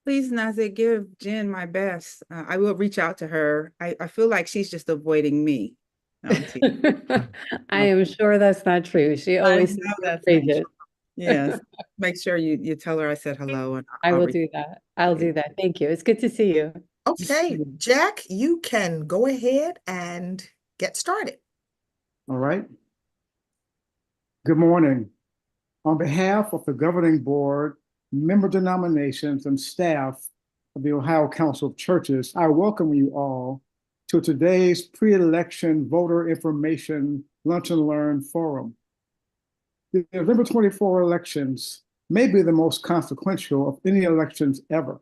Please, Nazik, give Jen my best. I will reach out to her. I feel like she's just avoiding me. No, I'm teasing. I am sure that's not true. She I always know seems to that's not praise it. true. Yes. Make sure you tell her I said hello and I I'll will reach do that. I'll out. do that. Thank you. It's good to see you. Okay, Jack, you can go ahead and get started. All right. Good morning. On behalf of the governing board, member denominations, and staff of the Ohio Council of Churches, I welcome you all to today's pre-election voter information lunch and learn forum. The November 24 elections may be the most consequential of any elections ever.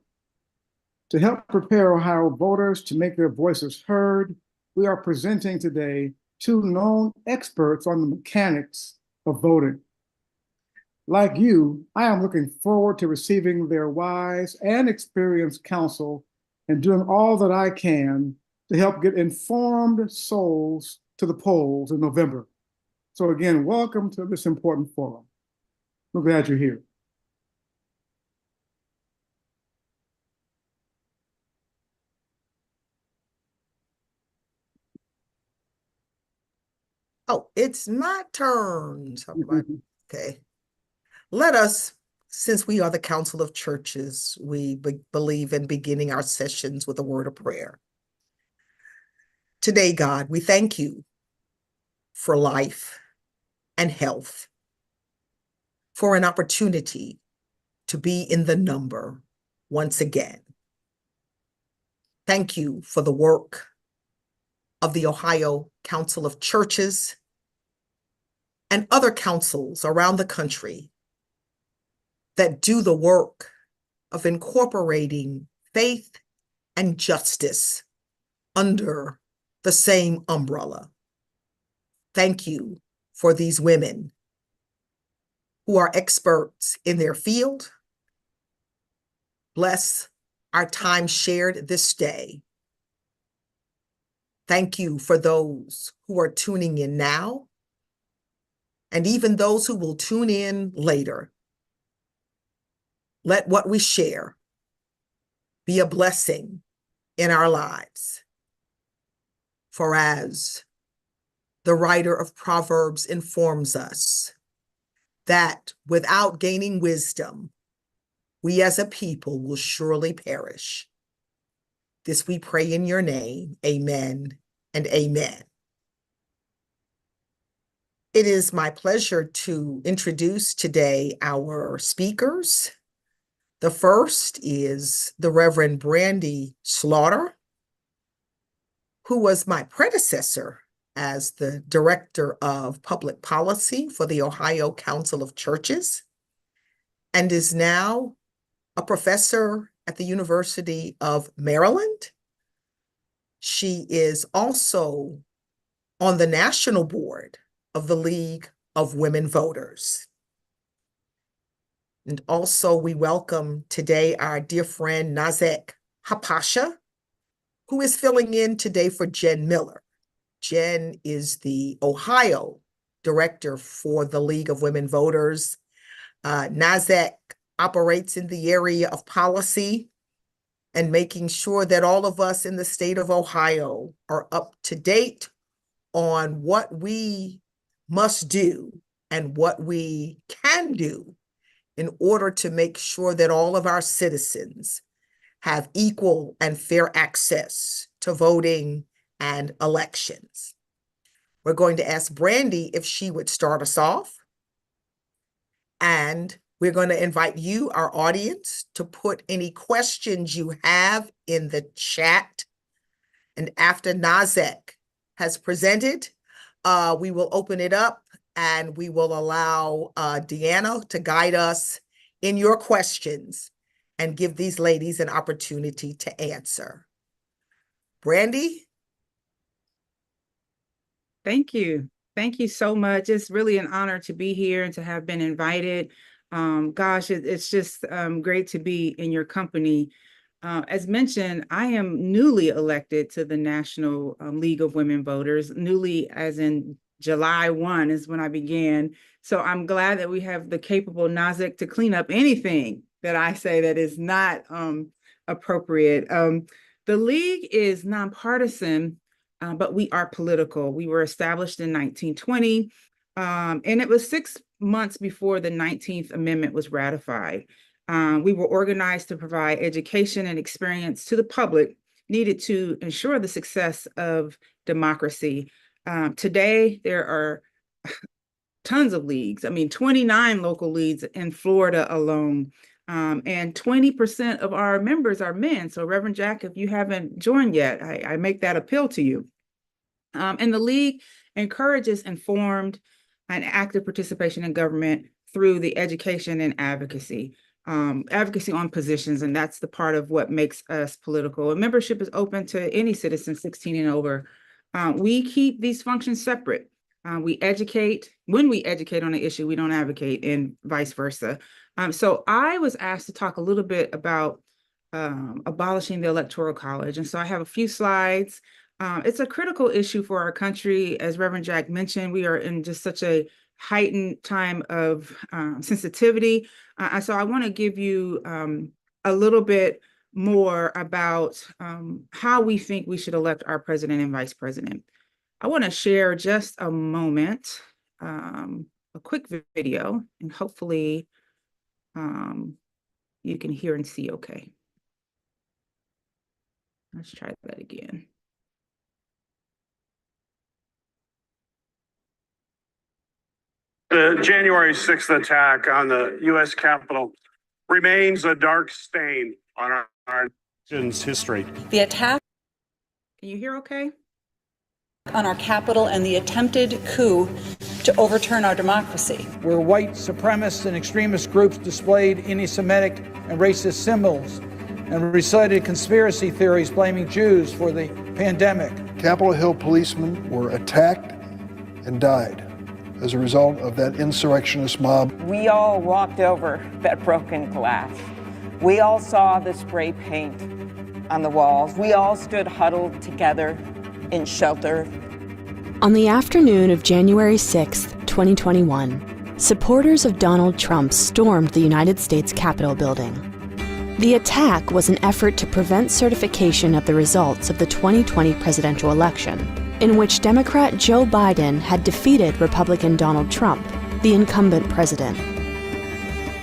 To help prepare Ohio voters to make their voices heard, we are presenting today two known experts on the mechanics of voting. Like you, I am looking forward to receiving their wise and experienced counsel and doing all that I can to help get informed souls to the polls in November. So again, welcome to this important forum. We're glad you're here. Oh, it's my turn. Okay. Let us, since we are the Council of Churches, we believe in beginning our sessions with a word of prayer. Today, God, we thank you for life and health, for an opportunity to be in the number once again. Thank you for the work of the Ohio Council of Churches and other councils around the country that do the work of incorporating faith and justice under the same umbrella. Thank you for these women who are experts in their field. Bless our time shared this day. Thank you for those who are tuning in now, and even those who will tune in later. Let what we share be a blessing in our lives. For as the writer of Proverbs informs us, that without gaining wisdom, we as a people will surely perish. This we pray in your name, amen and amen. It is my pleasure to introduce today our speakers. The first is the Reverend Brandy Slaughter, who was my predecessor as the Director of Public Policy for the Ohio Council of Churches, and is now a professor at the University of Maryland. She is also on the national board of the League of Women Voters. And also we welcome today our dear friend Nazek Hapasha, who is filling in today for Jen Miller. Jen is the Ohio director for the League of Women Voters. Nazek operates in the area of policy and making sure that all of us in the state of Ohio are up to date on what we must do and what we can do in order to make sure that all of our citizens have equal and fair access to voting and elections. We're going to ask Brandy if she would start us off. And we're going to invite you, our audience, to put any questions you have in the chat. And after Nazek has presented, we will open it up and we will allow Deanna to guide us in your questions and give these ladies an opportunity to answer. Brandy? Thank you. Thank you so much. It's really an honor to be here and to have been invited. Gosh, it's just great to be in your company. As mentioned, I am newly elected to the National League of Women Voters, newly as in July 1 is when I began. So I'm glad that we have the capable Nazik to clean up anything that I say that is not appropriate. The League is nonpartisan, but we are political. We were established in 1920, and it was 6 months before the 19th Amendment was ratified. We were organized to provide education and experience to the public needed to ensure the success of democracy. Today, there are tons of leagues. I mean, 29 local leagues in Florida alone. And 20% of our members are men. So Reverend Jack, if you haven't joined yet, I make that appeal to you. And the League encourages informed and active participation in government through the education and advocacy on positions. And that's the part of what makes us political. And membership is open to any citizen 16 and over. We keep these functions separate. We educate. When we educate on an issue, we don't advocate, and vice versa. So I was asked to talk a little bit about abolishing the Electoral College. And so I have a few slides. It's a critical issue for our country. As Reverend Jack mentioned, we are in just such a heightened time of sensitivity. So I want to give you a little bit more about how we think we should elect our president and vice president. I want to share just a moment, a quick video, and hopefully you can hear and see okay. Let's try that again. The January 6th attack on the U.S. Capitol remains a dark stain on our nation's history. The attack Can you hear okay? on our Capitol and the attempted coup to overturn our democracy. Where white supremacist and extremist groups displayed anti-Semitic and racist symbols and recited conspiracy theories blaming Jews for the pandemic. Capitol Hill policemen were attacked and died as a result of that insurrectionist mob. We all walked over that broken glass. We all saw the spray paint on the walls. We all stood huddled together in shelter. On the afternoon of January 6, 2021, supporters of Donald Trump stormed the United States Capitol building. The attack was an effort to prevent certification of the results of the 2020 presidential election, in which Democrat Joe Biden had defeated Republican Donald Trump, the incumbent president.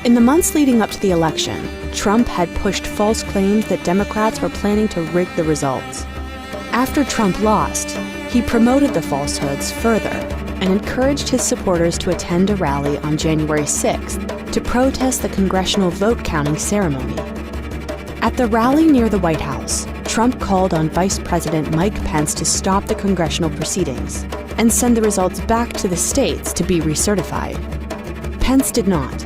In the months leading up to the election, Trump had pushed false claims that Democrats were planning to rig the results. After Trump lost, he promoted the falsehoods further and encouraged his supporters to attend a rally on January 6th to protest the congressional vote counting ceremony. At the rally near the White House, Trump called on Vice President Mike Pence to stop the congressional proceedings and send the results back to the states to be recertified. Pence did not.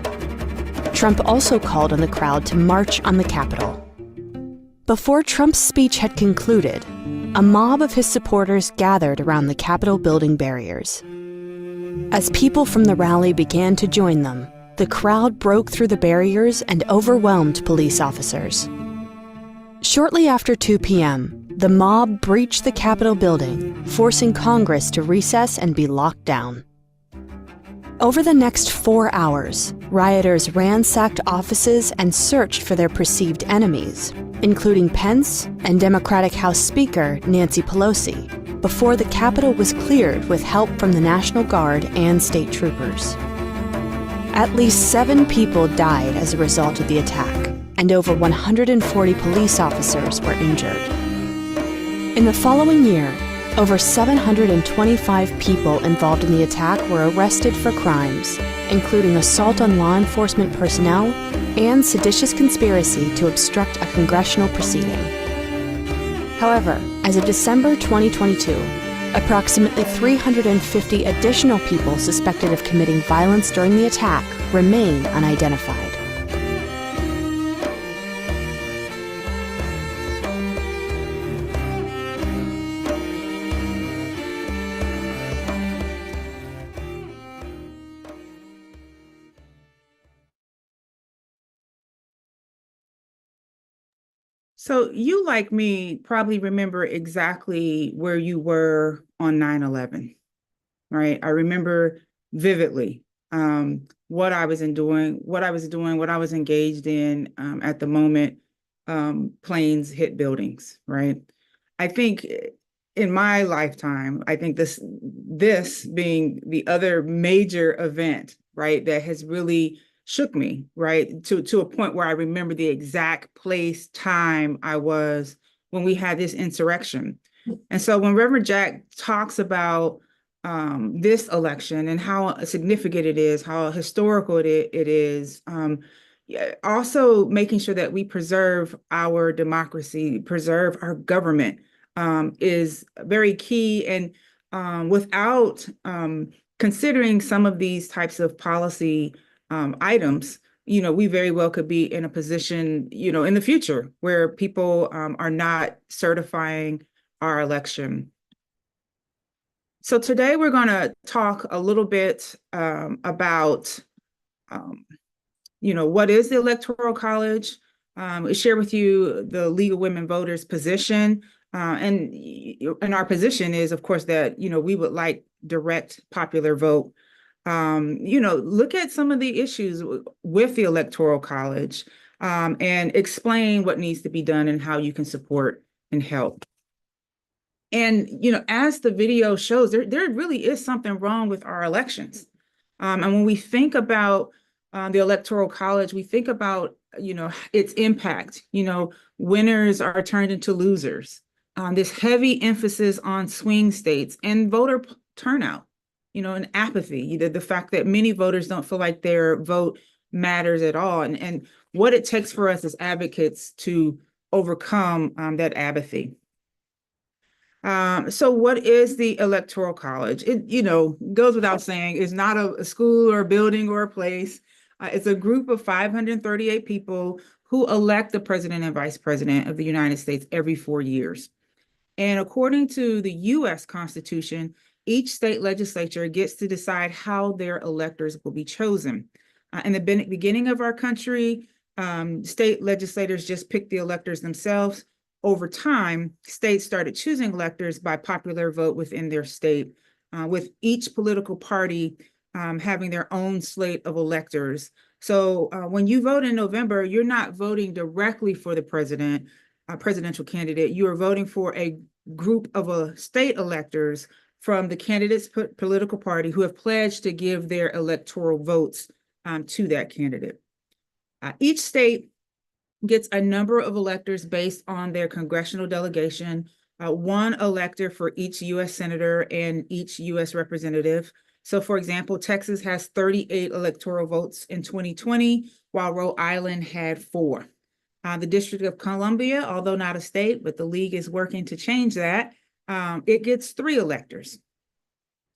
Trump also called on the crowd to march on the Capitol. Before Trump's speech had concluded, a mob of his supporters gathered around the Capitol building barriers. As people from the rally began to join them, the crowd broke through the barriers and overwhelmed police officers. Shortly after 2 p.m., the mob breached the Capitol building, forcing Congress to recess and be locked down. Over the next 4 hours, rioters ransacked offices and searched for their perceived enemies, including Pence and Democratic House Speaker Nancy Pelosi, before the Capitol was cleared with help from the National Guard and state troopers. At least 7 people died as a result of the attack, and over 140 police officers were injured. In the following year, over 725 people involved in the attack were arrested for crimes, including assault on law enforcement personnel and seditious conspiracy to obstruct a congressional proceeding. However, as of December 2022, approximately 350 additional people suspected of committing violence during the attack remain unidentified. So you, like me, probably remember exactly where you were on 9/11. right? I remember vividly what I was doing, what I was engaged in at the moment. Planes hit buildings, right? I think in my lifetime, I think this being the other major event, right, that has really shook me, right, to a point where I remember the exact place, time I was when we had this insurrection. And so when Reverend Jack talks about this election and how significant it is, how historical it is, also making sure that we preserve our democracy, preserve our government is very key. And without considering some of these types of policy items, we very well could be in a position, in the future where people are not certifying our election. So today we're going to talk a little bit about, what is the Electoral College, share with you the League of Women Voters position. And our position is, of course, that, we would like direct popular vote. Look at some of the issues with the Electoral College and explain what needs to be done and how you can support and help. And, as the video shows, there really is something wrong with our elections. And when we think about the Electoral College, we think about, its impact. Winners are turned into losers. This heavy emphasis on swing states and voter turnout, and apathy, the fact that many voters don't feel like their vote matters at all. And what it takes for us as advocates to overcome that apathy. So what is the Electoral College? It, goes without saying, is not a school or a building or a place. It's a group of 538 people who elect the president and vice president of the United States every 4 years. And according to the U.S. Constitution, each state legislature gets to decide how their electors will be chosen. In the beginning of our country, state legislators just picked the electors themselves. Over time, states started choosing electors by popular vote within their state, with each political party having their own slate of electors. So when you vote in November, you're not voting directly for the presidential candidate. You are voting for a group of state electors from the candidate's political party who have pledged to give their electoral votes to that candidate. Each state gets a number of electors based on their congressional delegation, one elector for each U.S. senator and each U.S. representative. So, for example, Texas has 38 electoral votes in 2020, while Rhode Island had 4. The District of Columbia, although not a state, but the league is working to change that, it gets 3 electors.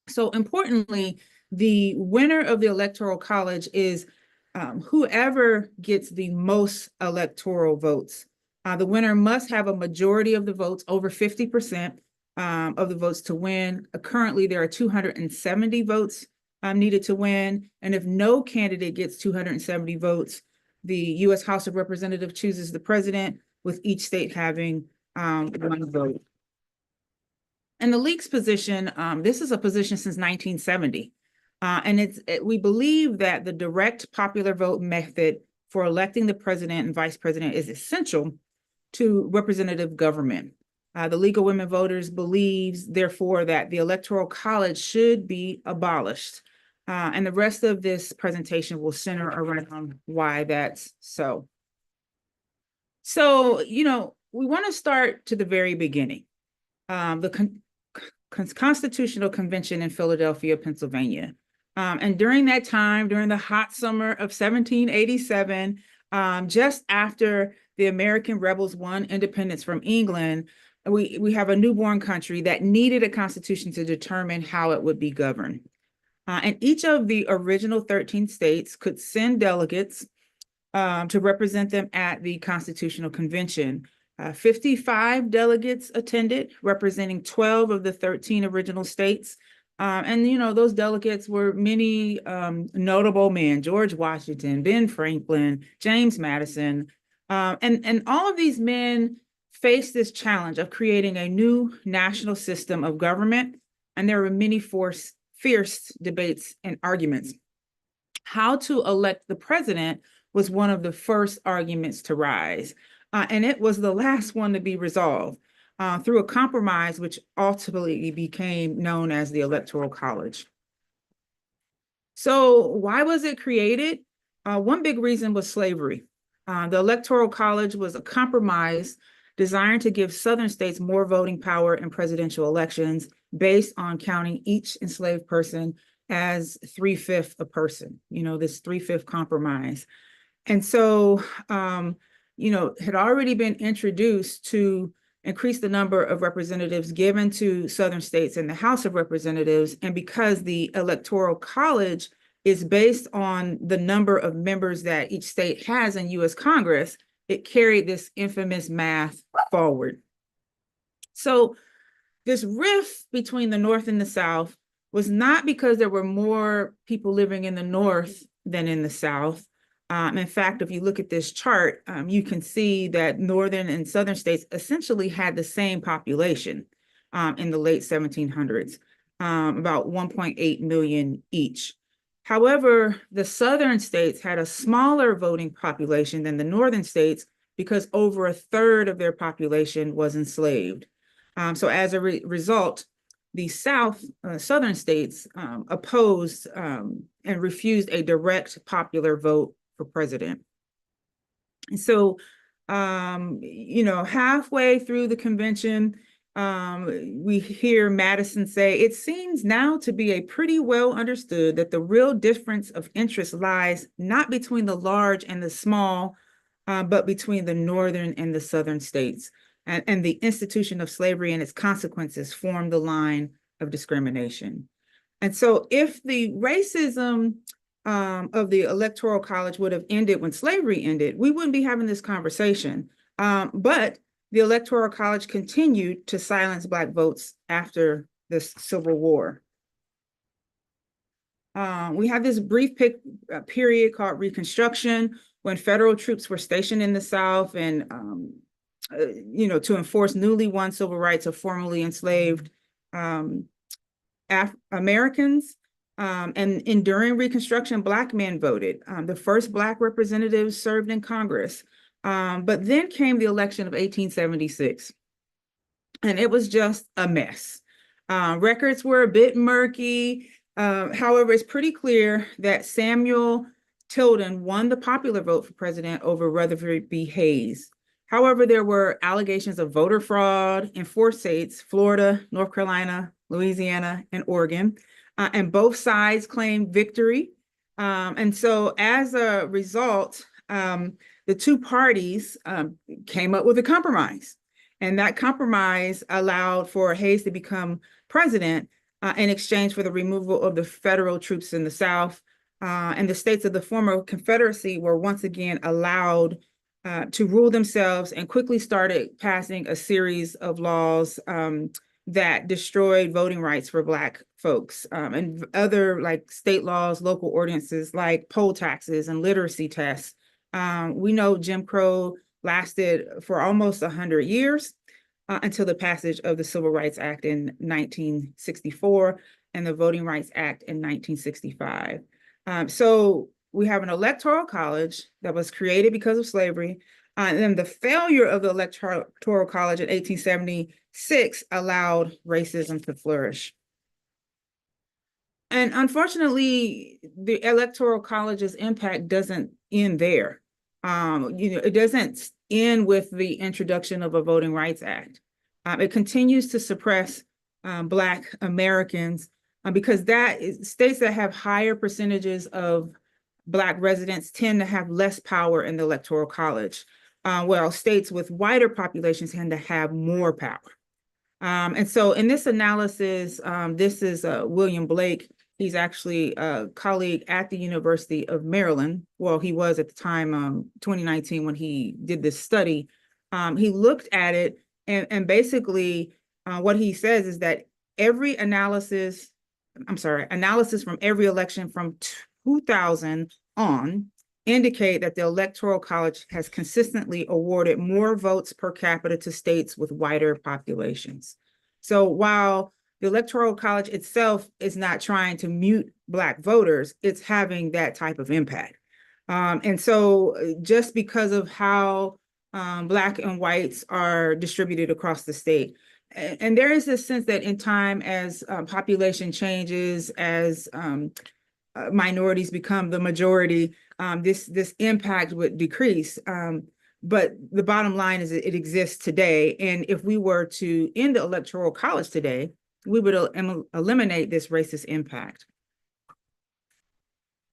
So importantly, the winner of the Electoral College is whoever gets the most electoral votes. The winner must have a majority of the votes, over 50% of the votes to win. Currently, there are 270 votes needed to win. And if no candidate gets 270 votes, the U.S. House of Representatives chooses the president, with each state having 1 vote. And the league's position, this is a position since 1970. And we believe that the direct popular vote method for electing the president and vice president is essential to representative government. The League of Women Voters believes, therefore, that the Electoral College should be abolished. And the rest of this presentation will center around why that's so. So, we want to start to the very beginning. The Constitutional Convention in Philadelphia, Pennsylvania. And during that time, during the hot summer of 1787, just after the American rebels won independence from England, we have a newborn country that needed a constitution to determine how it would be governed. And each of the original 13 states could send delegates to represent them at the Constitutional Convention. 55 delegates attended, representing 12 of the 13 original states. And, those delegates were many notable men: George Washington, Ben Franklin, James Madison. And all of these men faced this challenge of creating a new national system of government. And there were many fierce debates and arguments. How to elect the president was one of the first arguments to rise, and it was the last one to be resolved through a compromise, which ultimately became known as the Electoral College. So why was it created? One big reason was slavery. The Electoral College was a compromise designed to give Southern states more voting power in presidential elections based on counting each enslaved person as 3/5 a person, this 3/5 compromise. And so, had already been introduced to increase the number of representatives given to Southern states in the House of Representatives. And because the Electoral College is based on the number of members that each state has in U.S. Congress, it carried this infamous math forward. So this rift between the North and the South was not because there were more people living in the North than in the South. In fact, if you look at this chart, you can see that Northern and Southern states essentially had the same population in the late 1700s, about 1.8 million each. However, the Southern states had a smaller voting population than the Northern states because over a third of their population was enslaved. So as a result, the Southern states opposed and refused a direct popular vote for president. And so, halfway through the convention, we hear Madison say, "It seems now to be a pretty well understood that the real difference of interest lies not between the large and the small, but between the Northern and the Southern states. And the institution of slavery and its consequences form the line of discrimination." And so if the racism of the Electoral College would have ended when slavery ended, we wouldn't be having this conversation. But the Electoral College continued to silence Black votes after the Civil War. We have this brief period called Reconstruction, when federal troops were stationed in the South and, to enforce newly won civil rights of formerly enslaved Americans. And during Reconstruction, Black men voted. The first Black representatives served in Congress. But then came the election of 1876, and it was just a mess. Records were a bit murky. However, it's pretty clear that Samuel Tilden won the popular vote for president over Rutherford B. Hayes. However, there were allegations of voter fraud in 4 states, Florida, North Carolina, Louisiana, and Oregon, and both sides claimed victory. And so as a result, the two parties came up with a compromise. And that compromise allowed for Hayes to become president in exchange for the removal of the federal troops in the South. And the states of the former Confederacy were once again allowed to rule themselves, and quickly started passing a series of laws that destroyed voting rights for Black folks, and other like state laws, local ordinances like poll taxes and literacy tests. We know Jim Crow lasted for almost 100 years until the passage of the Civil Rights Act in 1964 and the Voting Rights Act in 1965. So we have an electoral college that was created because of slavery, and then the failure of the electoral college in 1876 allowed racism to flourish. And unfortunately, the Electoral College's impact doesn't end there. It doesn't end with the introduction of a Voting Rights Act. It continues to suppress Black Americans because states that have higher percentages of Black residents tend to have less power in the Electoral College, while states with wider populations tend to have more power. And so in this analysis, this is William Blake. He's actually a colleague at the University of Maryland. Well, he was at the time, 2019, when he did this study. He looked at it, and basically what he says is that analysis from every election from 2000 on indicate that the Electoral College has consistently awarded more votes per capita to states with wider populations. So while the Electoral College itself is not trying to mute Black voters, it's having that type of impact. And so just because of how Black and whites are distributed across the state, and there is this sense that in time, as population changes, as minorities become the majority, this impact would decrease. But the bottom line is that it exists today. And if we were to end the Electoral College today, we would eliminate this racist impact.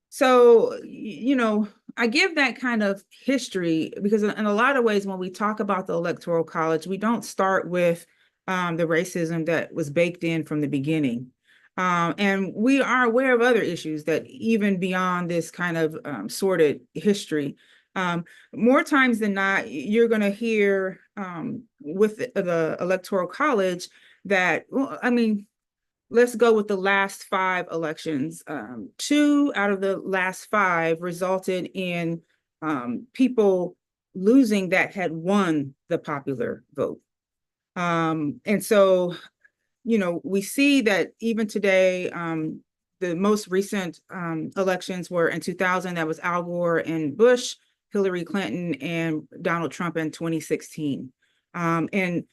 So, you know, I give that kind of history because in a lot of ways, when we talk about the Electoral College, we don't start with the racism that was baked in from the beginning. And we are aware of other issues that even beyond this kind of sordid history, more times than not, you're going to hear with the Electoral College that, well, I mean, let's go with the last 5 elections. 2 out of the last 5 resulted in people losing that had won the popular vote. And so, you know, we see that even today, the most recent elections were in 2000, that was Al Gore and Bush, Hillary Clinton and Donald Trump in 2016. And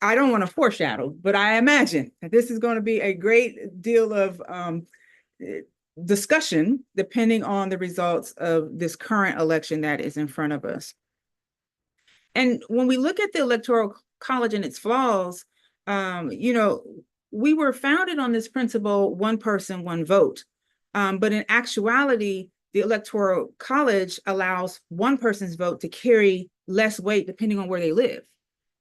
I don't want to foreshadow, but I imagine that this is going to be a great deal of discussion depending on the results of this current election that is in front of us. And when we look at the Electoral College and its flaws, you know, we were founded on this principle, one person, one vote. But in actuality, the Electoral College allows one person's vote to carry less weight depending on where they live,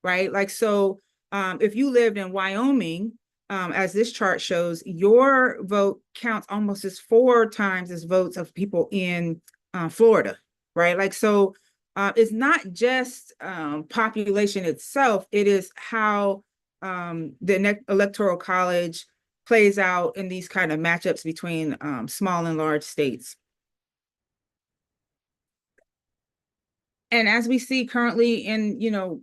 right? Like, so if you lived in Wyoming, as this chart shows, your vote counts almost as 4 times as votes of people in Florida, right? Like, so it's not just population itself, it is how the Electoral College plays out in these kind of matchups between small and large states. And as we see currently in, you know,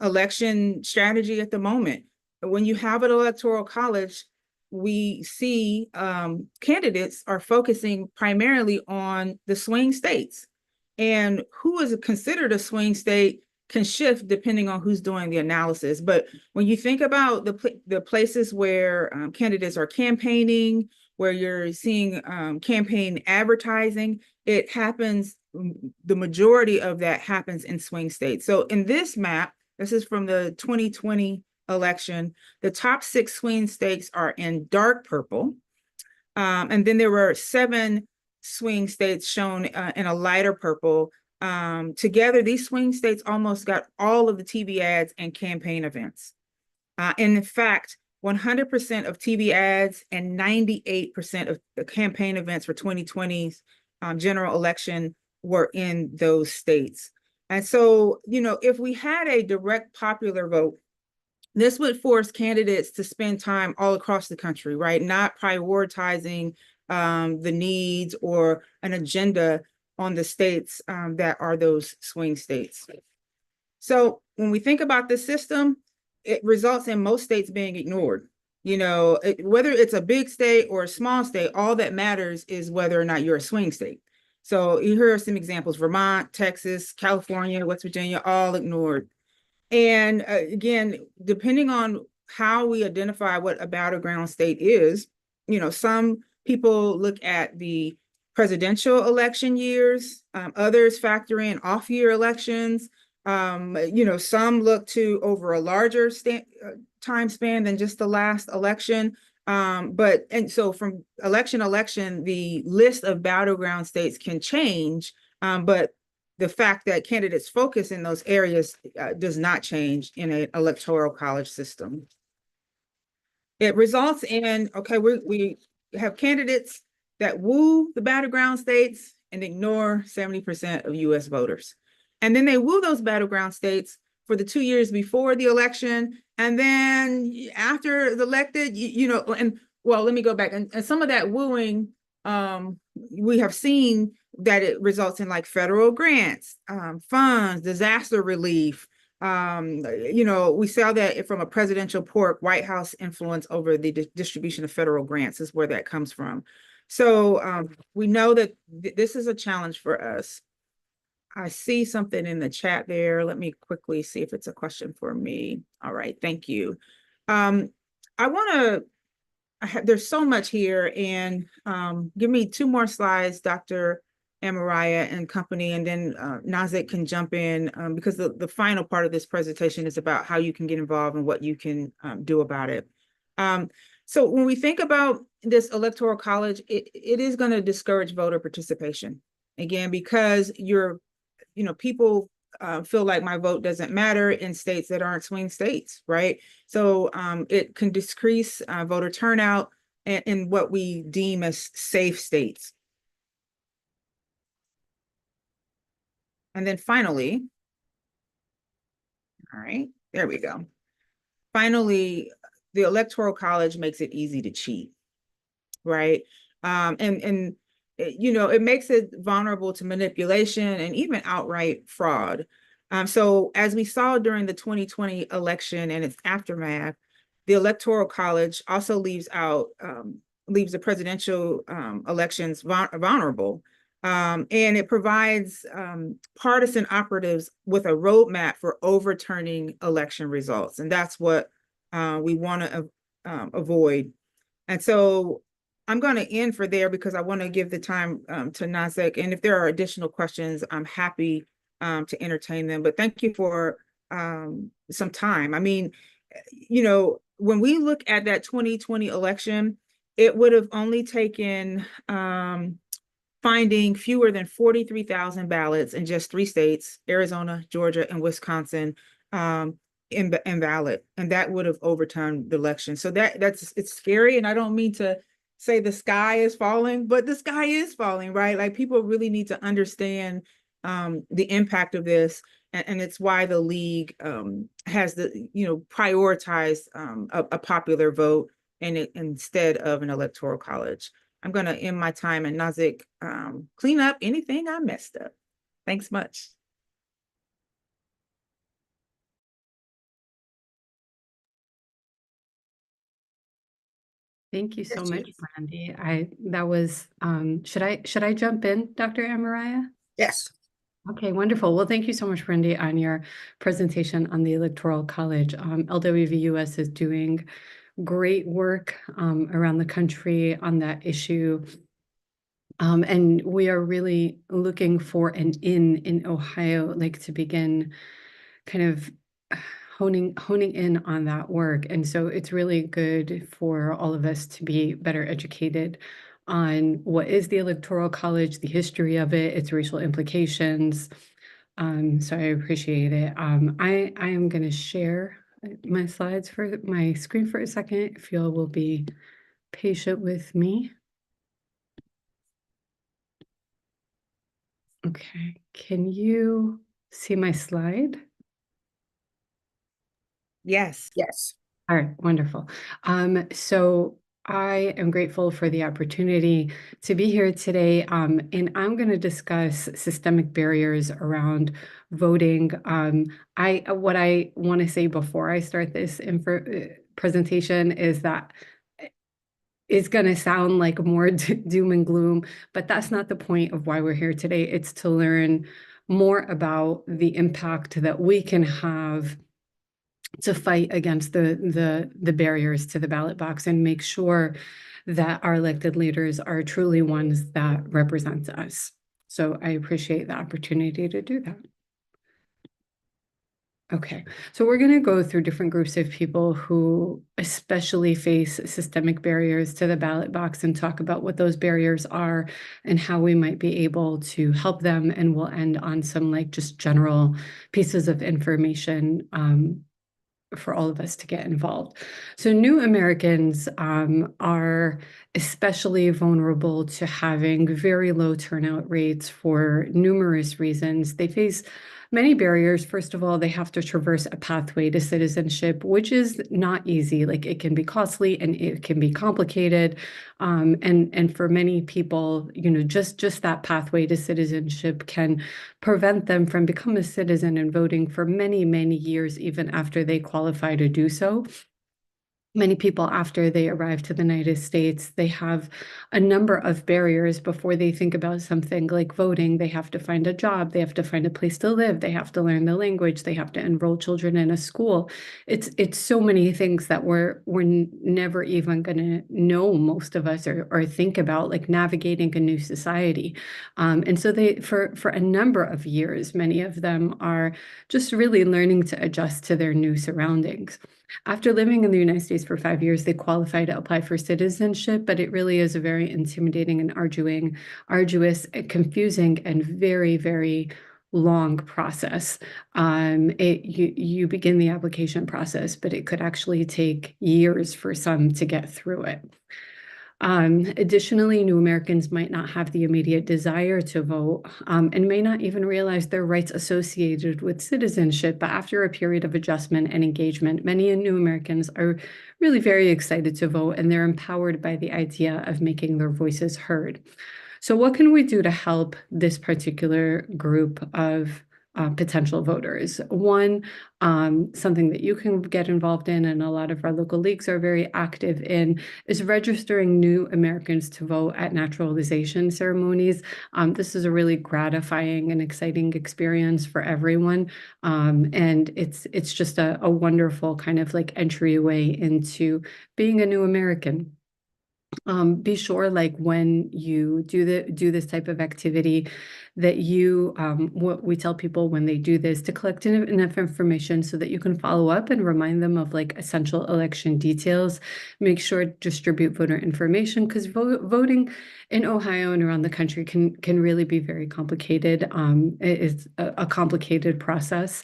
election strategy at the moment, when you have an Electoral College, we see candidates are focusing primarily on the swing states. And who is considered a swing state can shift depending on who's doing the analysis. But when you think about the places where candidates are campaigning, where you're seeing campaign advertising, it happens, the majority of that happens in swing states. So in this map, this is from the 2020 election, the top 6 swing states are in dark purple. And then there were 7 swing states shown in a lighter purple. Together, these swing states almost got all of the TV ads and campaign events. And in fact, 100% of TV ads and 98% of the campaign events for 2020's general election were in those states. And so, you know, if we had a direct popular vote, this would force candidates to spend time all across the country, right? Not prioritizing the needs or an agenda on the states that are those swing states. So when we think about this system, it results in most states being ignored. You know, whether it's a big state or a small state, all that matters is whether or not you're a swing state. So here are some examples: Vermont, Texas, California, West Virginia, all ignored. And again, depending on how we identify what a battleground state is, you know, some people look at the presidential election years, others factor in off-year elections. You know, some look to over a larger time span than just the last election. And so from election to election, the list of battleground states can change, but the fact that candidates focus in those areas does not change in an Electoral College system. It results in, okay, we have candidates that woo the battleground states and ignore 70% of US voters. And then they woo those battleground states for the 2 years before the election. And then after the elected, you know, and well, let me go back. And some of that wooing, we have seen that it results in like federal grants, funds, disaster relief, We saw that from a presidential pork, White House influence over the distribution of federal grants is where that comes from. So we know that this is a challenge for us. I see something in the chat there. Let me quickly see if it's a question for me. All right, thank you. There's so much here, and give me 2 more slides, Dr. Amariah and company, and then Nazik can jump in because the final part of this presentation is about how you can get involved and what you can do about it. So when we think about this electoral college, it is going to discourage voter participation. Again, because people feel like my vote doesn't matter in states that aren't swing states, right? So it can decrease voter turnout in what we deem as safe states. And then finally, all right, there we go. Finally, the Electoral College makes it easy to cheat, right? It makes it vulnerable to manipulation and even outright fraud. So as we saw during the 2020 election and its aftermath, the Electoral College also leaves the presidential elections vulnerable. And it provides partisan operatives with a roadmap for overturning election results. And that's what we want to avoid. And so I'm going to end for there because I want to give the time to Nazik. And if there are additional questions, I'm happy to entertain them. But thank you for some time. I mean, when we look at that 2020 election, it would have only taken finding fewer than 43,000 ballots in just 3 states, Arizona, Georgia, and Wisconsin, invalid, and that would have overturned the election. So it's scary, and I don't mean to say the sky is falling, but the sky is falling, right? Like, people really need to understand the impact of this, and it's why the league has prioritized a popular vote instead of an electoral college. I'm going to end my time, and Nazik, clean up anything I messed up. Thanks much. Thank you so Yes, much, yes. Brandy. That was, should I jump in, Dr. Amariah? Yes. Okay, wonderful. Well, thank you so much, Brandy, on your presentation on the Electoral College. LWVUS is doing great work around the country on that issue. And we are really looking for an in Ohio, like to begin kind of honing in on that work. And so it's really good for all of us to be better educated on what is the Electoral College, the history of it, its racial implications. So I appreciate it. I am going to share my slides for my screen for a second, if you all will be patient with me. Okay, can you see my slide? Yes. Yes. All right, wonderful. So I am grateful for the opportunity to be here today, and I'm going to discuss systemic barriers around voting. What I want to say before I start this presentation is that it's going to sound like more doom and gloom, but that's not the point of why we're here today. It's to learn more about the impact that we can have to fight against the barriers to the ballot box and make sure that our elected leaders are truly ones that represent us. So I appreciate the opportunity to do that. Okay, so we're going to go through different groups of people who especially face systemic barriers to the ballot box and talk about what those barriers are and how we might be able to help them. And we'll end on some just general pieces of information for all of us to get involved. So new Americans are especially vulnerable to having very low turnout rates for numerous reasons. They face many barriers. First of all, they have to traverse a pathway to citizenship, which is not easy. Like, it can be costly and it can be complicated. And for many people, just that pathway to citizenship can prevent them from becoming a citizen and voting for many, many years, even after they qualify to do so. Many people, after they arrive to the United States, they have a number of barriers before they think about something like voting. They have to find a job, they have to find a place to live, they have to learn the language, they have to enroll children in a school. It's so many things that we're never even going to know, most of us, or think about, like navigating a new society. And so they, for a number of years, many of them are just really learning to adjust to their new surroundings. After living in the United States for 5 years, they qualify to apply for citizenship, but it really is a very intimidating and arduous, confusing, and very, very long process. You begin the application process, but it could actually take years for some to get through it. Additionally, new Americans might not have the immediate desire to vote, and may not even realize their rights associated with citizenship. But after a period of adjustment and engagement, many new Americans are really very excited to vote, and they're empowered by the idea of making their voices heard. So what can we do to help this particular group of potential voters? One, something that you can get involved in, and a lot of our local leagues are very active in, is registering new Americans to vote at naturalization ceremonies. This is a really gratifying and exciting experience for everyone. And it's just a wonderful kind of like entryway into being a new American. Be sure, like, when you do this type of activity, that you what we tell people when they do this, to collect enough information so that you can follow up and remind them of like essential election details. Make sure to distribute voter information, because voting in Ohio and around the country can really be very complicated. It's a complicated process.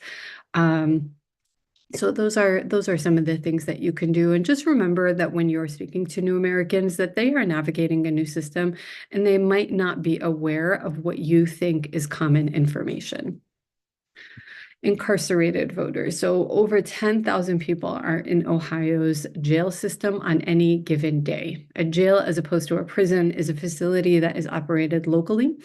So those are some of the things that you can do. And just remember that when you're speaking to new Americans, that they are navigating a new system, and they might not be aware of what you think is common information. Incarcerated voters. So over 10,000 people are in Ohio's jail system on any given day. A jail, as opposed to a prison, is a facility that is operated locally.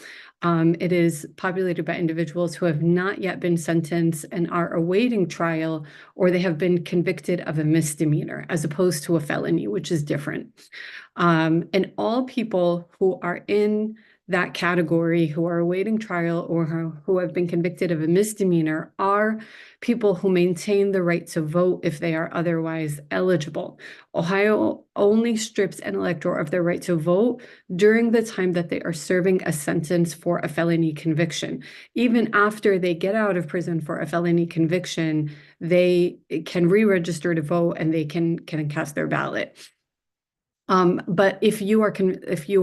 It is populated by individuals who have not yet been sentenced and are awaiting trial, or they have been convicted of a misdemeanor, as opposed to a felony, which is different. And all people who are in that category, who are awaiting trial or who have been convicted of a misdemeanor, are people who maintain the right to vote if they are otherwise eligible. Ohio only strips an elector of their right to vote during the time that they are serving a sentence for a felony conviction. Even after they get out of prison for a felony conviction, they can re-register to vote, and they can cast their ballot. But if you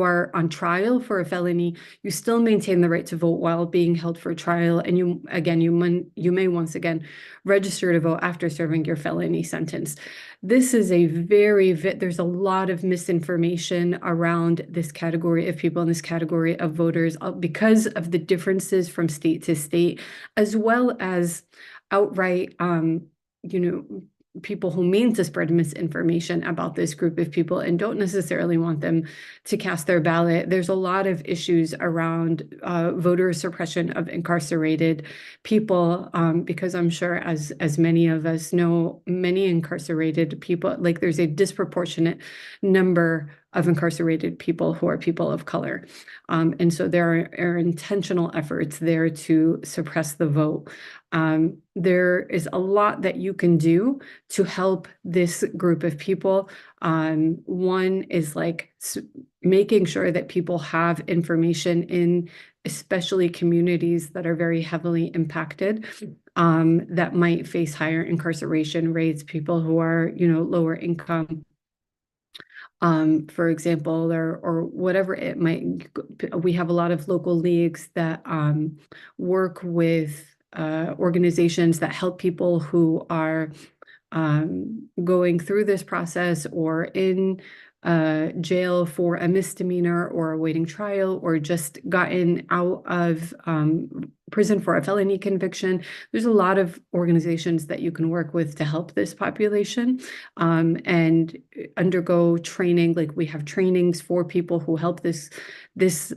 are on trial for a felony, you still maintain the right to vote while being held for trial, and you may once again register to vote after serving your felony sentence. This is there's a lot of misinformation around this category of people and this category of voters, because of the differences from state to state, as well as outright, people who mean to spread misinformation about this group of people and don't necessarily want them to cast their ballot. There's a lot of issues around voter suppression of incarcerated people, because I'm sure, as many of us know, many incarcerated people, like, there's a disproportionate number of incarcerated people who are people of color. And so there are intentional efforts there to suppress the vote. There is a lot that you can do to help this group of people. One is like making sure that people have information in especially communities that are very heavily impacted, that might face higher incarceration rates, people who are, lower income, for example, or whatever it might. We have a lot of local leagues that work with organizations that help people who are going through this process, or in jail for a misdemeanor, or awaiting trial, or just gotten out of prison for a felony conviction. There's a lot of organizations that you can work with to help this population and undergo training. Like we have trainings for people who help this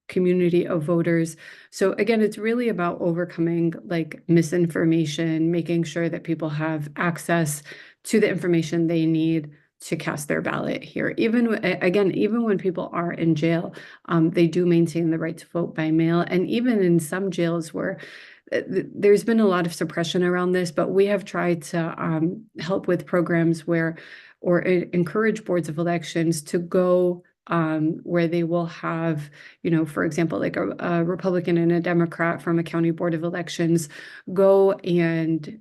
community of voters. So again, it's really about overcoming like misinformation, making sure that people have access to the information they need to cast their ballot here. Even when people are in jail, they do maintain the right to vote by mail. And even in some jails where there's been a lot of suppression around this, but we have tried to help with programs or encourage boards of elections to go where they will have, for example, like a Republican and a Democrat from a county board of elections go and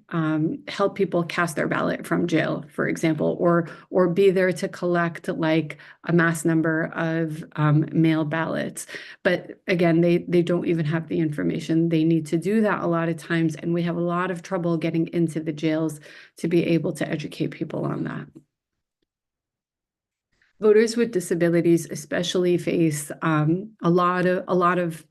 help people cast their ballot from jail, for example, or be there to collect like a mass number of mail ballots. But again, they don't even have the information they need to do that a lot of times, and we have a lot of trouble getting into the jails to be able to educate people on that. Voters with disabilities especially face a lot of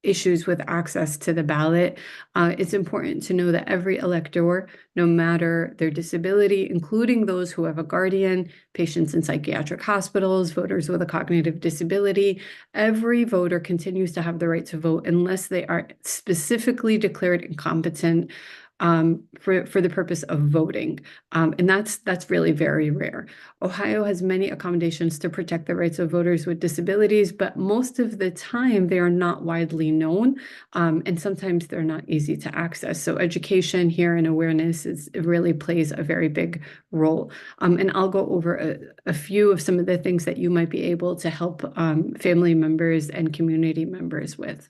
issues with access to the ballot. It's important to know that every elector, no matter their disability, including those who have a guardian, patients in psychiatric hospitals, voters with a cognitive disability, every voter continues to have the right to vote unless they are specifically declared incompetent for the purpose of voting. And that's really very rare. Ohio has many accommodations to protect the rights of voters with disabilities, but most of the time they are not widely known, and sometimes they're not easy to access. So education here and awareness really plays a very big role. And I'll go over a few of some of the things that you might be able to help family members and community members with.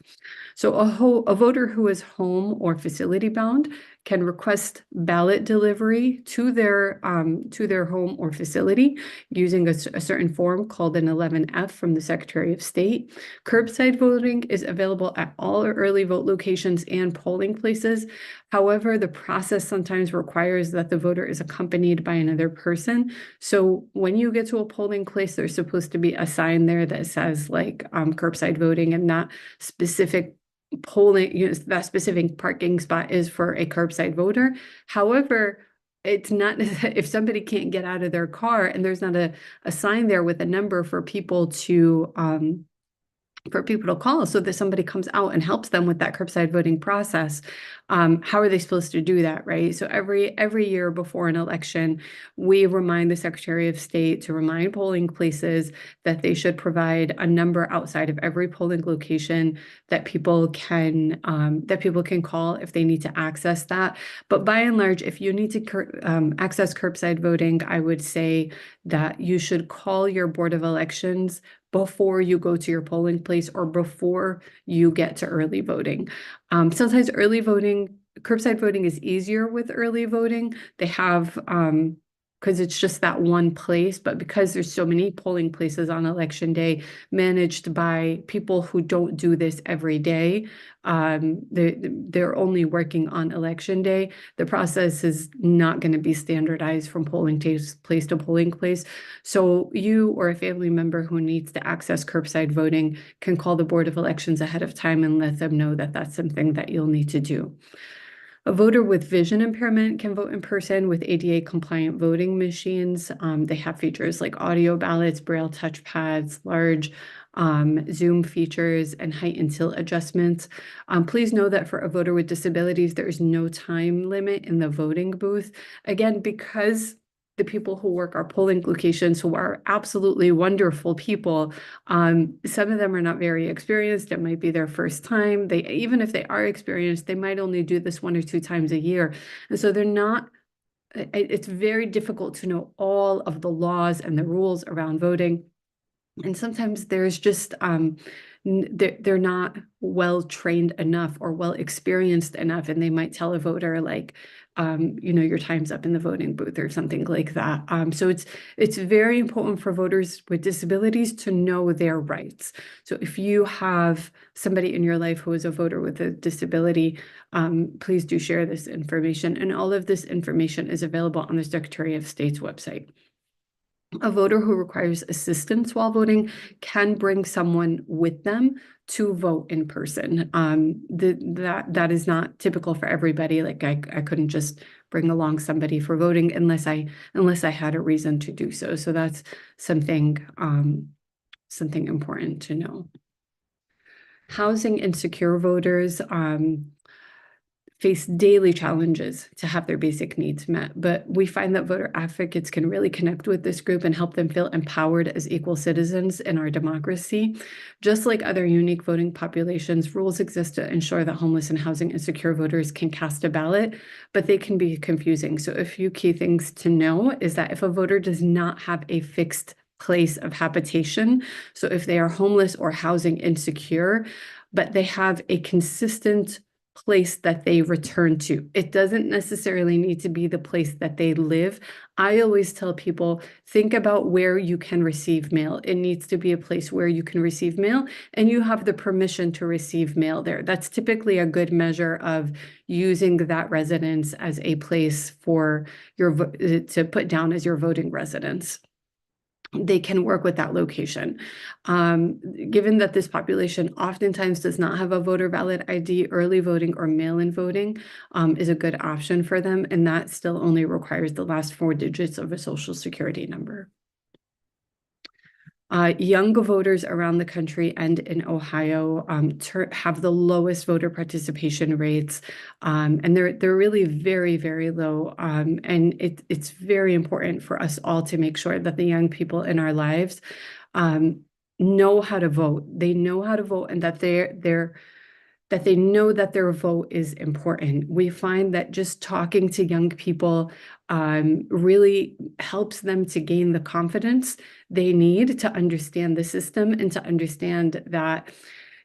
So a voter who is home or facility bound can request ballot delivery to their home or facility using a certain form called an 11F from the Secretary of State. Curbside voting is available at all early vote locations and polling places. However, the process sometimes requires that the voter is accompanied by another person. So when you get to a polling place, there's supposed to be a sign there that says like curbside voting, and that specific polling, that specific parking spot is for a curbside voter. However, it's not, if somebody can't get out of their car and there's not a sign there with a number for people to call so that somebody comes out and helps them with that curbside voting process, how are they supposed to do that, right? So every year before an election, we remind the Secretary of State to remind polling places that they should provide a number outside of every polling location that people can call if they need to access that. But by and large, if you need to access curbside voting, I would say that you should call your Board of Elections before you go to your polling place or before you get to early voting. Sometimes curbside voting is easier with early voting. They have, because it's just that one place, but because there's so many polling places on election day managed by people who don't do this every day, they're only working on election day. The process is not going to be standardized from polling place to polling place. So you or a family member who needs to access curbside voting can call the Board of Elections ahead of time and let them know that that's something that you'll need to do. A voter with vision impairment can vote in person with ADA compliant voting machines. They have features like audio ballots, braille touchpads, large Zoom features, and height and tilt adjustments. Please know that for a voter with disabilities, there is no time limit in the voting booth. Again, because the people who work our polling locations, who are absolutely wonderful people, some of them are not very experienced. It might be their first time. Even if they are experienced, they might only do this 1 or 2 times a year. And so it's very difficult to know all of the laws and the rules around voting. And sometimes there's just, they're not well trained enough or well experienced enough, and they might tell a voter like, your time's up in the voting booth or something like that. So it's very important for voters with disabilities to know their rights. So if you have somebody in your life who is a voter with a disability, please do share this information. And all of this information is available on the Secretary of State's website. A voter who requires assistance while voting can bring someone with them to vote in person. That is not typical for everybody. Like I couldn't just bring along somebody for voting unless I had a reason to do so. So that's something important to know. Housing insecure voters face daily challenges to have their basic needs met, but we find that voter advocates can really connect with this group and help them feel empowered as equal citizens in our democracy. Just like other unique voting populations, rules exist to ensure that homeless and housing insecure voters can cast a ballot, but they can be confusing. So a few key things to know is that if a voter does not have a fixed place of habitation, so if they are homeless or housing insecure, but they have a consistent place that they return to. It doesn't necessarily need to be the place that they live. I always tell people, think about where you can receive mail. It needs to be a place where you can receive mail and you have the permission to receive mail there. That's typically a good measure of using that residence as a place for your to put down as your voting residence. They can work with that location. Given that this population oftentimes does not have a voter valid ID, early voting or mail-in voting is a good option for them, and that still only requires the last 4 digits of a social security number. Young voters around the country and in Ohio have the lowest voter participation rates, and they're really very, very low. And it's very important for us all to make sure that the young people in our lives know how to vote. They know how to vote, and that they know that their vote is important. We find that just talking to young people really helps them to gain the confidence they need to understand the system and to understand that,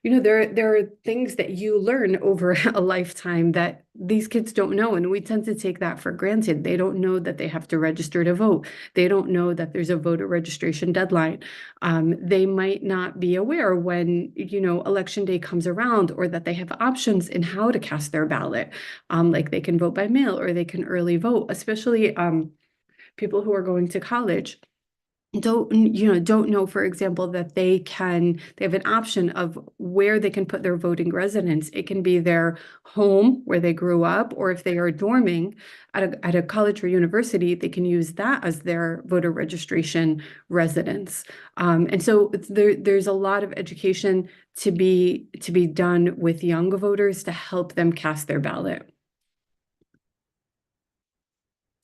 you know, there are things that you learn over a lifetime that these kids don't know, and we tend to take that for granted. They don't know that they have to register to vote. They don't know that there's a voter registration deadline. They might not be aware when, you know, election day comes around, or that they have options in how to cast their ballot. Like they can vote by mail or they can early vote, especially people who are going to college. Don't know, for example, that they have an option of where they can put their voting residence. It can be their home where they grew up, or if they are dorming at a college or university, they can use that as their voter registration residence. And so there's a lot of education to be done with young voters to help them cast their ballot.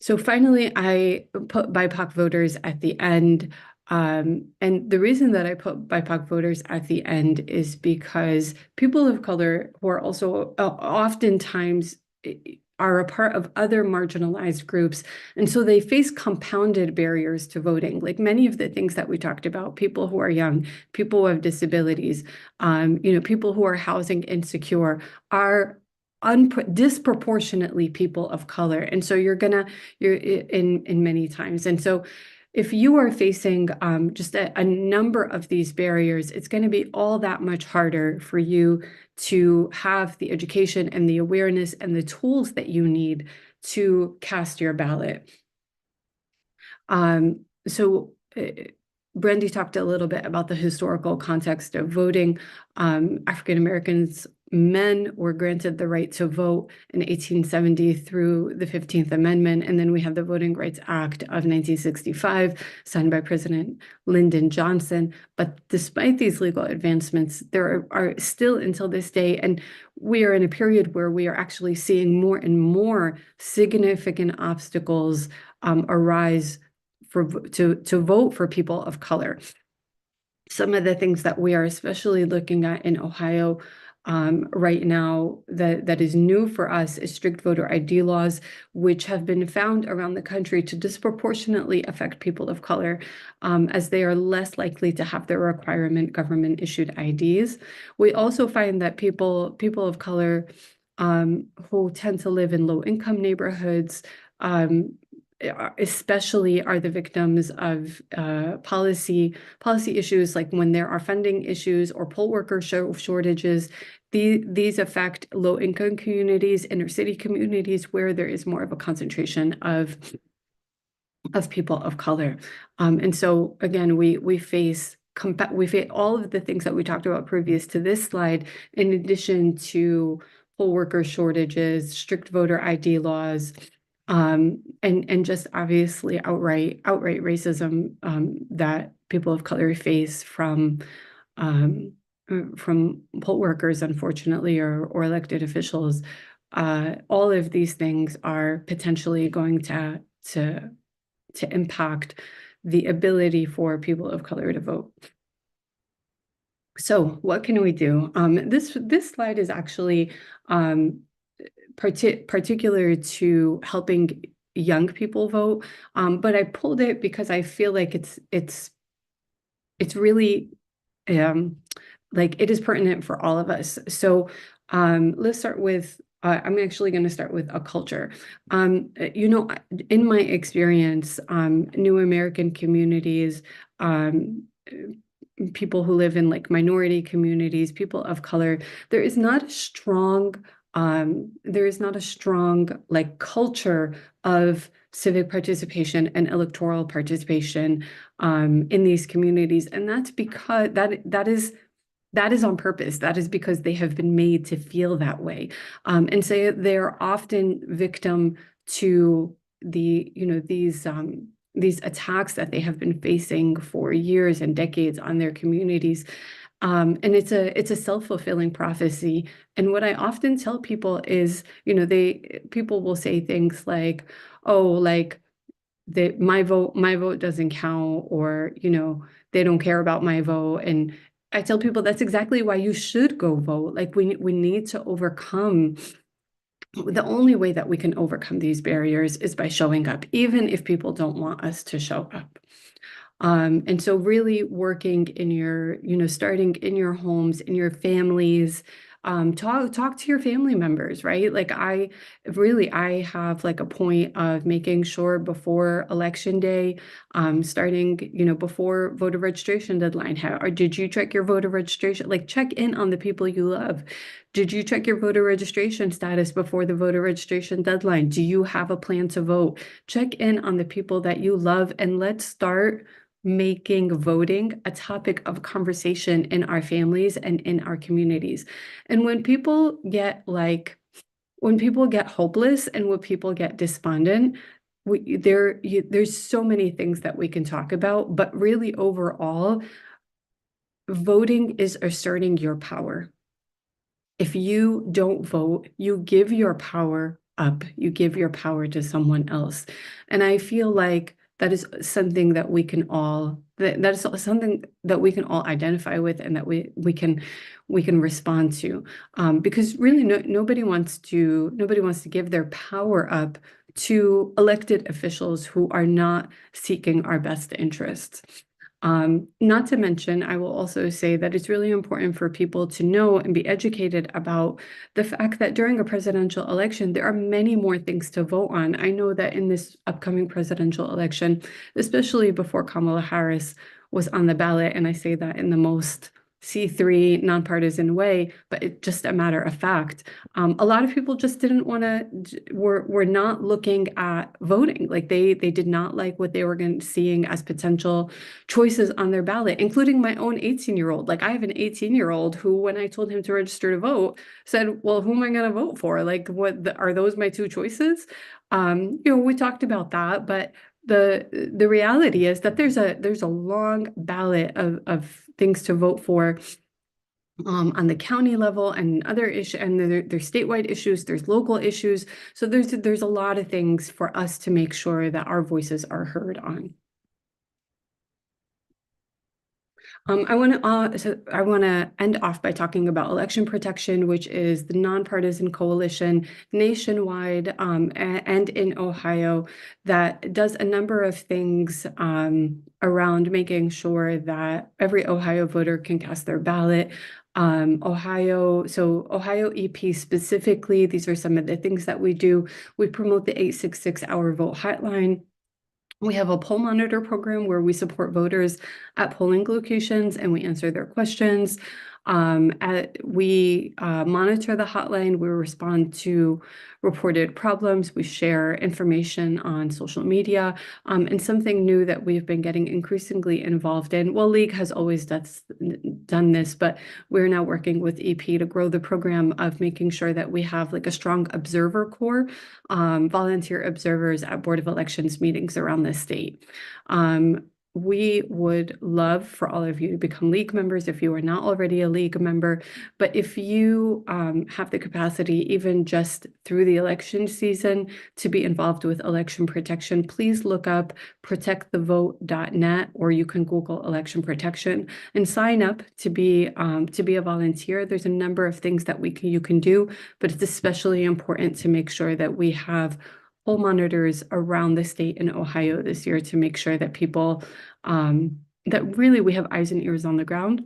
So finally, I put BIPOC voters at the end. And the reason that I put BIPOC voters at the end is because people of color who are also oftentimes are a part of other marginalized groups. And so they face compounded barriers to voting, like many of the things that we talked about: people who are young, people who have disabilities, people who are housing insecure are disproportionately people of color. And so you're in many times. And so if you are facing just a number of these barriers, it's going to be all that much harder for you to have the education and the awareness and the tools that you need to cast your ballot. So Brandy talked a little bit about the historical context of voting. African Americans, men, were granted the right to vote in 1870 through the 15th Amendment. And then we have the Voting Rights Act of 1965, signed by President Lyndon Johnson. But despite these legal advancements, there are still, until this day, and we are in a period where we are actually seeing more and more significant obstacles arise to vote for people of color. Some of the things that we are especially looking at in Ohio right now that is new for us is strict voter ID laws, which have been found around the country to disproportionately affect people of color, as they are less likely to have their requirement government issued IDs. We also find that people of color who tend to live in low income neighborhoods especially are the victims of policy issues, like when there are funding issues or poll worker shortages. These affect low-income communities, inner city communities, where there is more of a concentration of of people of color. And so again, we face all of the things that we talked about previous to this slide, in addition to poll worker shortages, strict voter ID laws, and just obviously outright racism that people of color face from poll workers, unfortunately, or elected officials. All of these things are potentially going to impact the ability for people of color to vote. So what can we do? This slide is actually particular to helping young people vote, but I pulled it because I feel like it's really like it is pertinent for all of us. So let's start with. I'm actually going to start with a culture. You know, in my experience, New American communities, people who live in like minority communities, people of color, there is not a strong like culture of civic participation and electoral participation in these communities, and that's because that is on purpose. That is because they have been made to feel that way. And so they're often victim to these attacks that they have been facing for years and decades on their communities. And it's a self-fulfilling prophecy. And what I often tell people is, people will say things like, oh, like my vote doesn't count, or, they don't care about my vote. And I tell people that's exactly why you should go vote. Like we need to overcome. The only way that we can overcome these barriers is by showing up, even if people don't want us to show up. And so really working in your, starting in your homes, in your families, talk to your family members, right? Like I have like a point of making sure before election day, starting, before voter registration deadline, or did you check your voter registration? Like check in on the people you love. Did you check your voter registration status before the voter registration deadline? Do you have a plan to vote? Check in on the people that you love, and let's start making voting a topic of conversation in our families and in our communities. And when people get hopeless and when people get despondent, there's so many things that we can talk about, but really overall, voting is asserting your power. If you don't vote, you give your power up, you give your power to someone else. And I feel like that is something that we can all something that we can all identify with, and that we can respond to, because really nobody wants to give their power up to elected officials who are not seeking our best interests. Not to mention, I will also say that it's really important for people to know and be educated about the fact that during a presidential election, there are many more things to vote on. I know that in this upcoming presidential election, especially before Kamala Harris was on the ballot, and I say that in the most C3 nonpartisan way, but it's just a matter of fact. A lot of people just didn't want to, were not looking at voting. Like they did not like what they were seeing as potential choices on their ballot, including my own 18-year-old. Like I have an 18-year-old who, when I told him to register to vote, said, well, who am I going to vote for? Like, are those my two choices? We talked about that, but the reality is that there's a long ballot of things to vote for on the county level and other issues, and there's statewide issues, there's local issues. So there's a lot of things for us to make sure that our voices are heard on. I want to end off by talking about Election Protection, which is the nonpartisan coalition nationwide and in Ohio that does a number of things around making sure that every Ohio voter can cast their ballot. Ohio EP specifically, these are some of the things that we do. We promote the 866 Our Vote hotline. We have a poll monitor program where we support voters at polling locations and we answer their questions. We monitor the hotline, we respond to reported problems, we share information on social media, and something new that we've been getting increasingly involved in. Well, League has always done this, but we're now working with EP to grow the program of making sure that we have like a strong observer corps, volunteer observers at Board of Elections meetings around the state. We would love for all of you to become League members if you are not already a League member. But if you have the capacity, even just through the election season, to be involved with election protection, please look up protectthevote.net, or you can Google election protection and sign up to be a volunteer. There's a number of things that you can do, but it's especially important to make sure that we have poll monitors around the state in Ohio this year to make sure that people, that really we have eyes and ears on the ground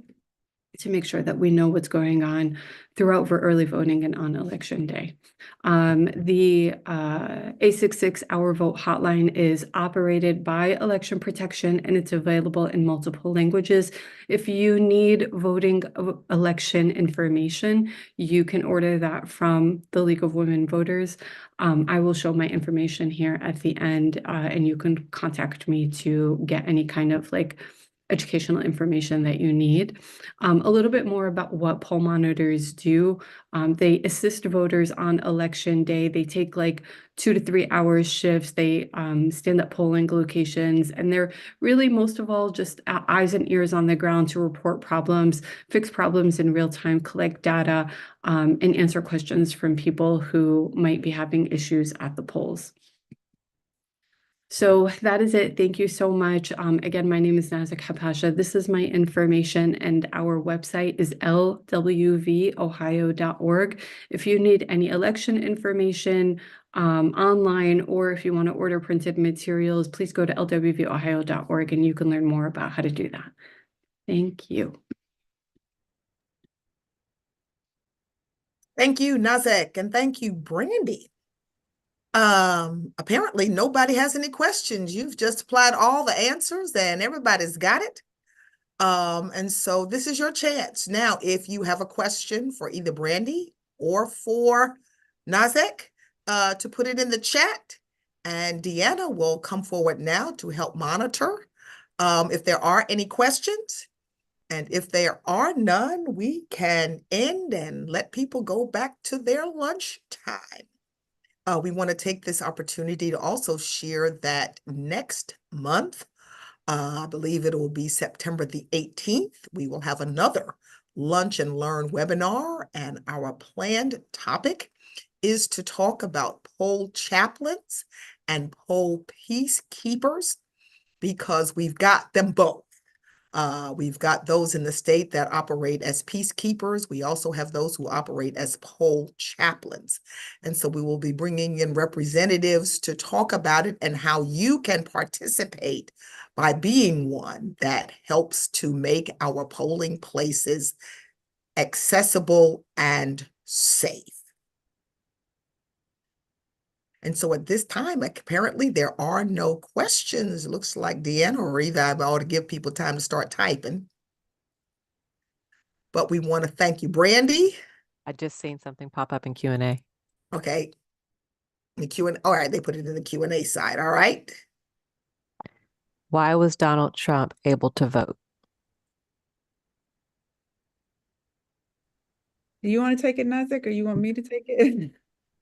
to make sure that we know what's going on throughout for early voting and on election day. The 866 Our Vote hotline is operated by Election Protection, and it's available in multiple languages. If you need voting election information, you can order that from the League of Women Voters. I will show my information here at the end, and you can contact me to get any kind of like educational information that you need. A little bit more about what poll monitors do. They assist voters on election day. They take like 2 to 3 hours shifts. They stand at polling locations, and they're really most of all just eyes and ears on the ground to report problems, fix problems in real time, collect data, and answer questions from people who might be having issues at the polls. So that is it. Thank you so much. Again, my name is Nazik Hapasha. This is my information, and our website is lwvohio.org. If you need any election information online, or if you want to order printed materials, please go to lwvohio.org and you can learn more about how to do that. Thank you. Thank you, Nazik, and thank you, Brandy. Apparently nobody has any questions. You've just applied all the answers and everybody's got it. And so this is your chance. Now, if you have a question for either Brandy or for Nazik, to put it in the chat, and Deanna will come forward now to help monitor if there are any questions. And if there are none, we can end and let people go back to their lunch time. We want to take this opportunity to also share that next month, I believe it will be September the 18th, we will have another Lunch and Learn webinar, and our planned topic is to talk about poll chaplains and poll peacekeepers, because we've got them both. We've got those in the state that operate as peacekeepers. We also have those who operate as poll chaplains. And so we will be bringing in representatives to talk about it and how you can participate by being one that helps to make our polling places accessible and safe. And so at this time, apparently there are no questions. It looks like Deanna or Eva, I ought to give people time to start typing. But we want to thank you, Brandy. I just seen something pop up in Q&A. Okay. The Q&A, all right, they put it in the Q&A side, all right. Why was Donald Trump able to vote? Do you want to take it, Nazik, or you want me to take it?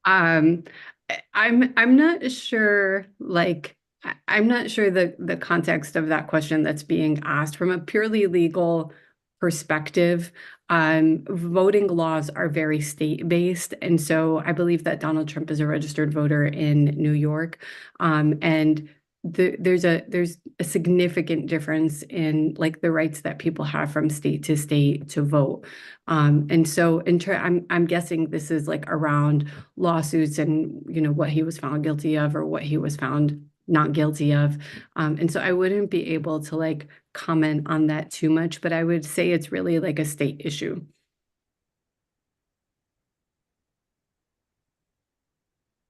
I'm not sure, like, I'm not sure the context of that question that's being asked from a purely legal perspective. Voting laws are very state-based, and so I believe that Donald Trump is a registered voter in New York, and there's a significant difference in like the rights that people have from state to vote. And so I'm guessing this is like around lawsuits and, you know, what he was found guilty of or what he was found not guilty of. And so I wouldn't be able to like comment on that too much, but I would say it's really like a state issue.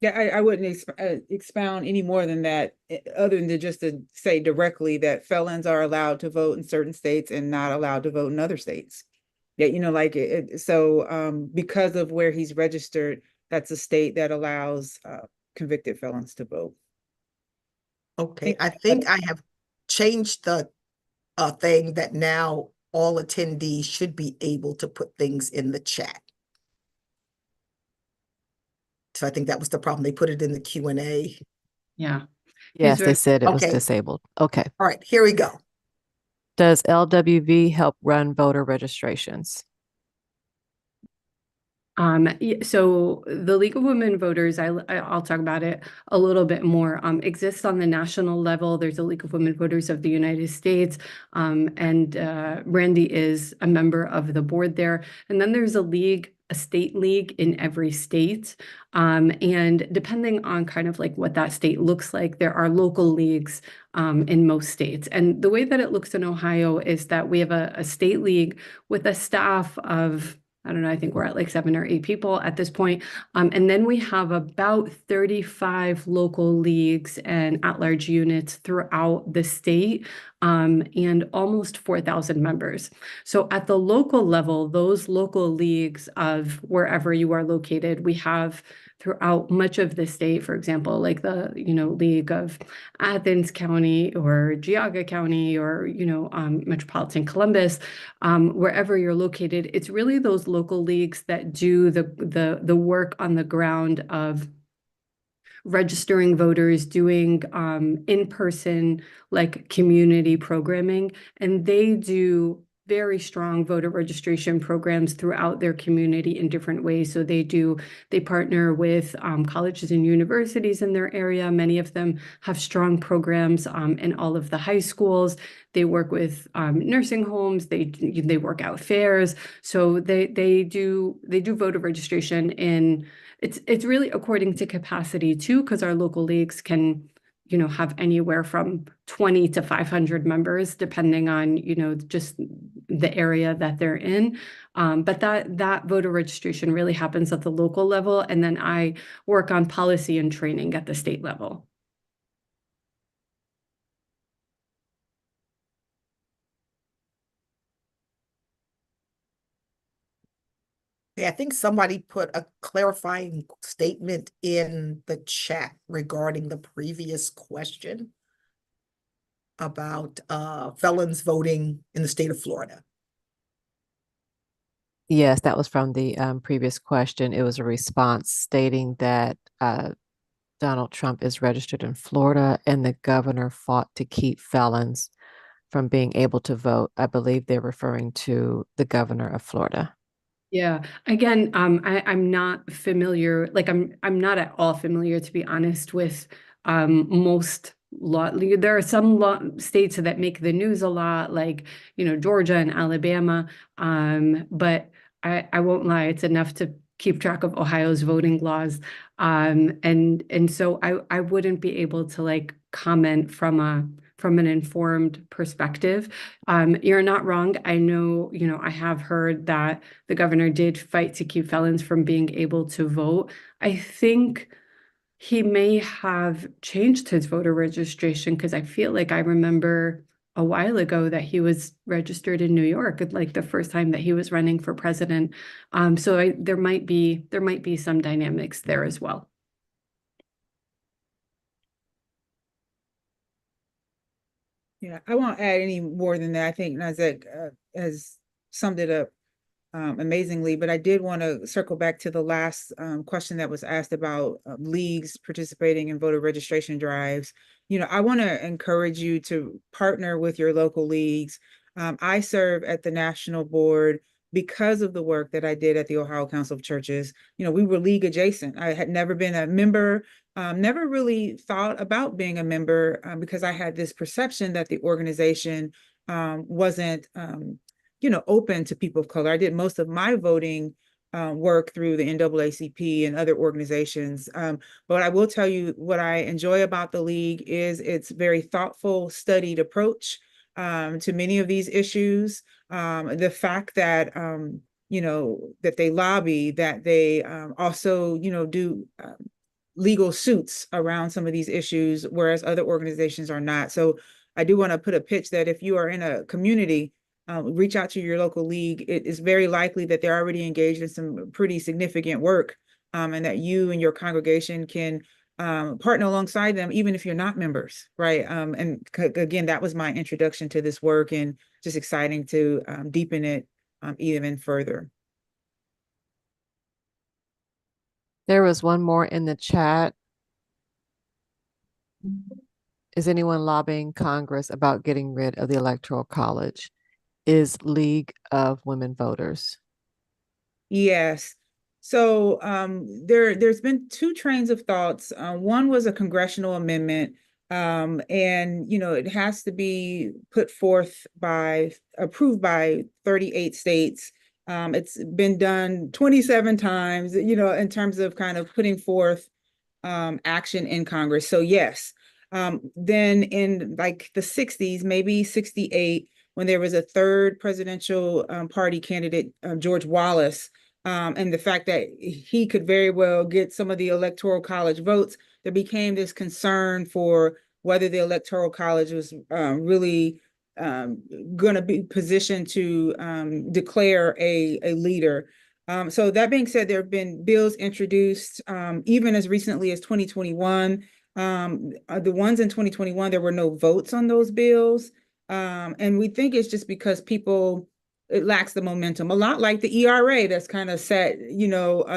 Yeah, I wouldn't expound any more than that, other than just to say directly that felons are allowed to vote in certain states and not allowed to vote in other states. Yeah, you know, like so because of where he's registered, that's a state that allows convicted felons to vote. Okay, I think I have changed the thing that now all attendees should be able to put things in the chat. So I think that was the problem. They put it in the Q&A. Yeah. Yes, they very- said it was Okay. disabled. Okay. All right, here we go. Does LWV help run voter registrations? So the League of Women Voters, I'll talk about it a little bit more, exists on the national level. There's a League of Women Voters of the United States, and Brandy is a member of the board there. And then there's a state league in every state. And depending on kind of like what that state looks like, there are local leagues in most states. And the way that it looks in Ohio is that we have a state league with a staff of, I don't know, I think we're at like 7 or 8 people at this point. And then we have about 35 local leagues and at-large units throughout the state, and almost 4,000 members. So at the local level, those local leagues of wherever you are located, we have throughout much of the state, for example, like the, League of Athens County or Geauga County or, Metropolitan Columbus, wherever you're located, it's really those local leagues that do the work on the ground of registering voters, doing in-person like community programming, and they do very strong voter registration programs throughout their community in different ways. So they partner with colleges and universities in their area. Many of them have strong programs in all of the high schools. They work with nursing homes. They work out fairs. So they do voter registration in. It's really according to capacity too, because our local leagues can, have anywhere from 20 to 500 members, depending on, just the area that they're in. But that voter registration really happens at the local level. And then I work on policy and training at the state level. Okay, I think somebody put a clarifying statement in the chat regarding the previous question about felons voting in the state of Florida. Yes, that was from the previous question. It was a response stating that Donald Trump is registered in Florida and the governor fought to keep felons from being able to vote. I believe they're referring to the governor of Florida. Yeah. Again, I'm not familiar, like I'm not at all familiar, to be honest, with most law. There are some states that make the news a lot, like, Georgia and Alabama. But I won't lie, it's enough to keep track of Ohio's voting laws. And so I wouldn't be able to like comment from an informed perspective. You're not wrong. I know, I have heard that the governor did fight to keep felons from being able to vote. I think he may have changed his voter registration, because I feel like I remember a while ago that he was registered in New York, like the first time that he was running for president. So there might be some dynamics there as well. Yeah, I won't add any more than that. I think Nazek has summed it up amazingly, but I did want to circle back to the last question that was asked about leagues participating in voter registration drives. I want to encourage you to partner with your local leagues. I serve at the national board because of the work that I did at the Ohio Council of Churches. We were league adjacent. I had never been a member, never really thought about being a member because I had this perception that the organization wasn't, open to people of color. I did most of my voting work through the NAACP and other organizations. But I will tell you what I enjoy about the league is its very thoughtful, studied approach to many of these issues. The fact that, that they lobby, that they also, do legal suits around some of these issues, whereas other organizations are not. So I do want to put a pitch that if you are in a community reach out to your local league. It is very likely that they're already engaged in some pretty significant work, and that you and your congregation can partner alongside them, even if you're not members, right? And again, that was my introduction to this work, and just exciting to deepen it even further. There was one more in the chat. Is anyone lobbying Congress about getting rid of the Electoral College? Is League of Women Voters? Yes. So there's been two trains of thoughts. One was a congressional amendment, and it has to be put forth approved by 38 states. It's been done 27 times, in terms of kind of putting forth action in Congress. So yes. Then in like the 60s, maybe 68, when there was a third presidential party candidate, George Wallace, and the fact that he could very well get some of the Electoral College votes, there became this concern for whether the Electoral College was really going to be positioned to declare a leader. So that being said, there have been bills introduced even as recently as 2021. The ones in 2021, there were no votes on those bills. And we think it's just because it lacks the momentum, a lot like the ERA that's kind of sat,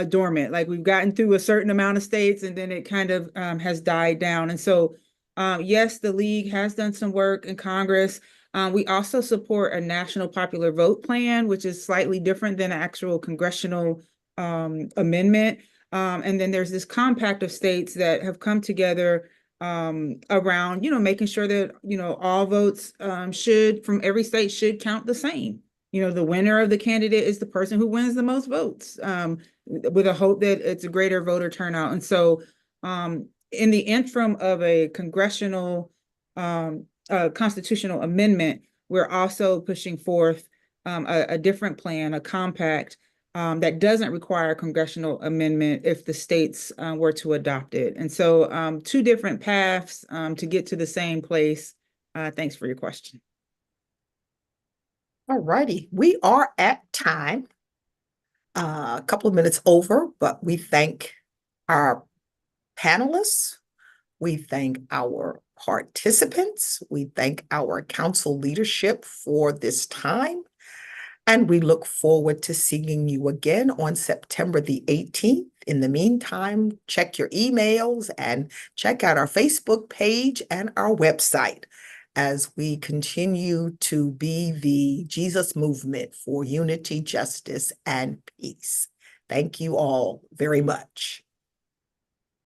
dormant. Like we've gotten through a certain amount of states and then it kind of has died down. And so, yes, the league has done some work in Congress. We also support a national popular vote plan, which is slightly different than an actual congressional amendment. And then there's this compact of states that have come together around, making sure that, all votes from every state should count the same. The winner of the candidate is the person who wins the most votes, with a hope that it's a greater voter turnout. And so in the interim of a congressional constitutional amendment, we're also pushing forth a different plan, a compact that doesn't require a congressional amendment if the states were to adopt it. And so two different paths to get to the same place. Thanks for your question. All righty, we are at time, a couple of minutes over, but we thank our panelists. We thank our participants. We thank our council leadership for this time. And we look forward to seeing you again on September the 18th. In the meantime, check your emails and check out our Facebook page and our website as we continue to be the Jesus movement for unity, justice, and peace. Thank you all very much.